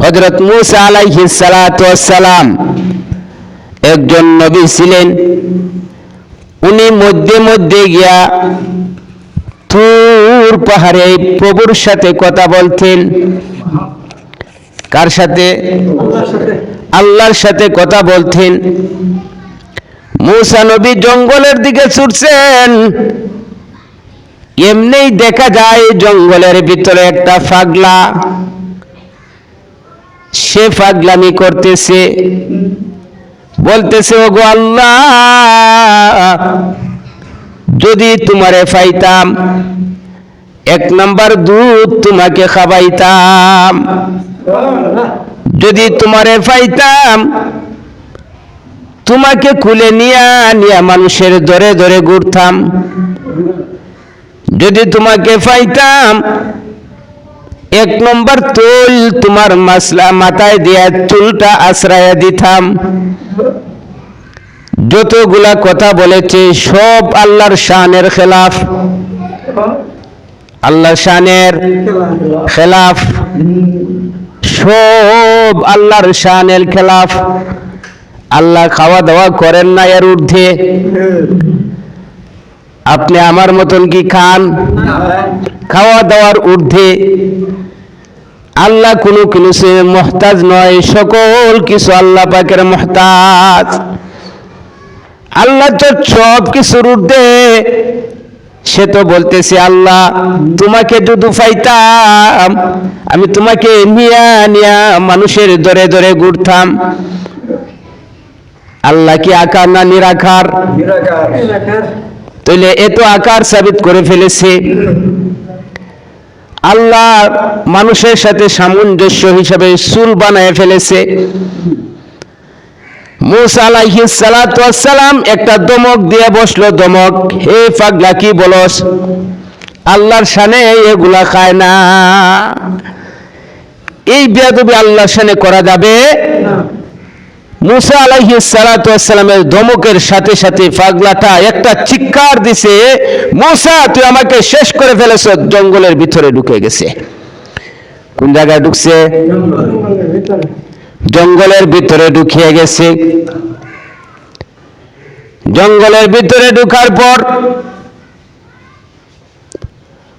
হযরত মূসা আলাইহিস সালাতু ওয়াস সালাম একজন নবী ছিলেন। উনি মধ্যে মধ্যে গিয়া তুর পাহাড়ে প্রভুর সাথে কথা বলতেন। কার সাথে? আল্লাহর সাথে কথা বলতেন। মূসা নবী জঙ্গলের দিকে ছুটছেন, এমনিই দেখা যায় জঙ্গলের ভিতরে একটা পাগলা, সে পাগলামি করতেছে, বলতেছে, ওগো আল্লাহ, যদি তোমারে পাইতাম এক নাম্বার দুধ তোমাকে খাওয়াইতাম, যদি তোমারে পাইতাম তোমাকে কুলে নিয়া মানুষের ধরে ধরে ঘুরতাম, যদি তোমাকে পাইতাম এক নম্বর তুল তোমার মাথায় দিয়া চুলটা আশ্রয় দিতাম। যতগুলা কথা বলেছে সব আল্লাহর শানের খেলাফ, আল্লাহর শানের খেলাফ, সব আল্লাহর শানের খেলাফ। আল্লাহ খাওয়া দাওয়া করেন না এর ঊর্ধ্বে। আপনি আমার মতন কি খান? খাওয়া দাওয়ার ঊর্ধ্বে। আল্লাহ কোনো কিছু মুহতাজ নয়, সকল কিছু আল্লাহ পাকের মুহতাজ। আল্লাহ তো সব কিছুর ঊর্ধ্বে। সে তো বলতেছে, আল্লাহ তোমাকে যদি পাইতাম আমি তোমাকে নিয়া মানুষের ধরে ধরে ঘুরতাম। আল্লাহ কি আকার না নিরাকার? তাহলে এত আকার সাবিত করে ফেলেছে। আল্লাহ মানুষের সাথে সামঞ্জস্য হিসাবে চুল বানায় ফেলেছে। মূসা আলাইহিস সালাতু ওয়াস সালাম একটা দমক দিয়ে বসলো। দমক, হে পাগলা কি বলস? আল্লাহর শানে এগুলা খায় না। এই বেয়াদবি আল্লাহর শানে করা যাবে না। মূসা আলাইহিস সালাতু ওয়াস সালামের ধমকের সাথে সাথে পাগলাটা একটা চিৎকার দিছে, মূসা তুই আমাকে শেষ করে ফেলেছ। জঙ্গলের ভিতরে ঢুকে গেছে। কোন জায়গায় ঢুকছে? জঙ্গলের ভিতরে ঢুকিয়ে গেছে। জঙ্গলের ভিতরে ঢোকার পর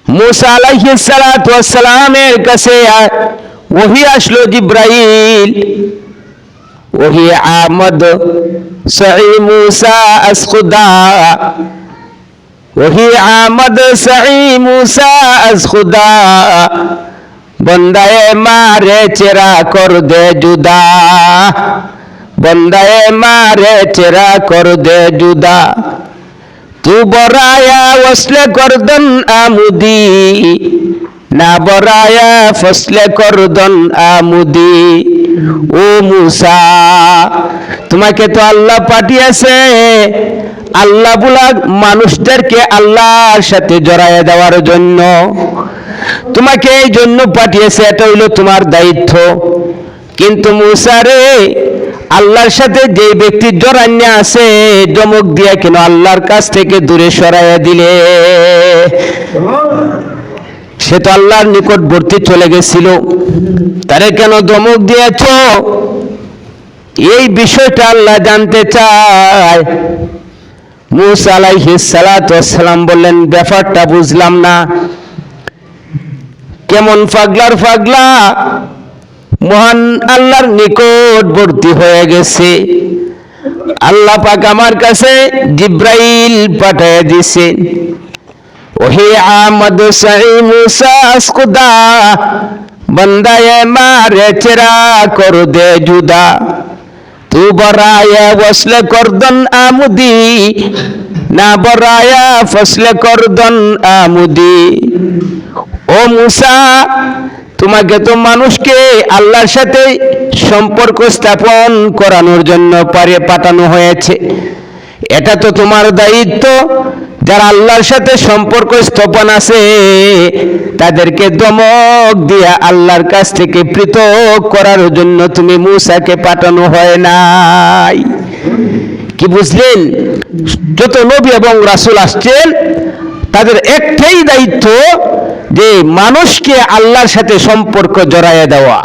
মূসা আলাইহিস সালাতু ওয়াস সালামের কাছে ওহী আসলো, জিবরাইল। ওহী আমদ সাঈ মূসা আসখুদা, ওহী আমদ সাঈ মূসা আসখুদা, বন্দায়ে মারে চেরা কর দে জুদা, বন্দায়ে মারে চেরা কর দে জুদা, তু বরায়া ওসলে করদন আমুদি, না বরায়া ফসলে করদন আমুদি। ও মূসা, তোমাকে তো আল্লাহ পাঠিয়েছে আল্লাহ বুলা মানুষদেরকে আল্লাহর সাথে জড়ায় দেওয়ার জন্য। তোমাকে এই জন্য পাঠিয়েছে, এটা হইল তোমার দায়িত্ব। কিন্তু মূসা রে, আল্লাহর সাথে যে ব্যক্তি জড়ান্য আছে ধমক দিয়া কেন আল্লাহর কাছ থেকে দূরে সরাইয়া দিলে? সে তো আল্লাহর নিকটবর্তী চলে গেছিল, তারে কেন ধমক দিয়েছ? এই বিষয়টা আল্লাহ জানতে চায়। মূসা আলাইহিস সালাতু ওয়াস সালাম বললেন, ব্যাপারটা বুঝলাম না। কেমন পাগলার পাগলা মহান আল্লাহর নিকটবর্তী হয়ে গেছে। আল্লাহ পাক আমার কাছে জিবরাইল পাঠিয়ে দিয়েছে। ওহে আমদ সাঈ মূসা আসখুদা, বন্দায়ে মারে চেরা কর দে জুদা, তু বরায়া ওসলে করদন আমুদি, না বরায়া ফসলে করদন আমুদি। ও মূসা, তোমাকে তো মানুষকে আল্লাহর সাথে সম্পর্ক স্থাপন করানোর জন্য পাঠানো হয়েছে। এটা তো তোমার দায়িত্ব। যারা আল্লাহর সাথে সম্পর্ক স্থাপন আছে তাদেরকে ধমক দিয়া আল্লাহর কাছ থেকে পৃথক করার জন্য তুমি মূসাকে পাঠানো হয় নাই। কি বুঝলেন? যত নবী এবং রাসূল আসছেন তাদের একটাই দায়িত্ব যে মানুষকে আল্লাহর সাথে সম্পর্ক জড়াইয়া দেওয়া।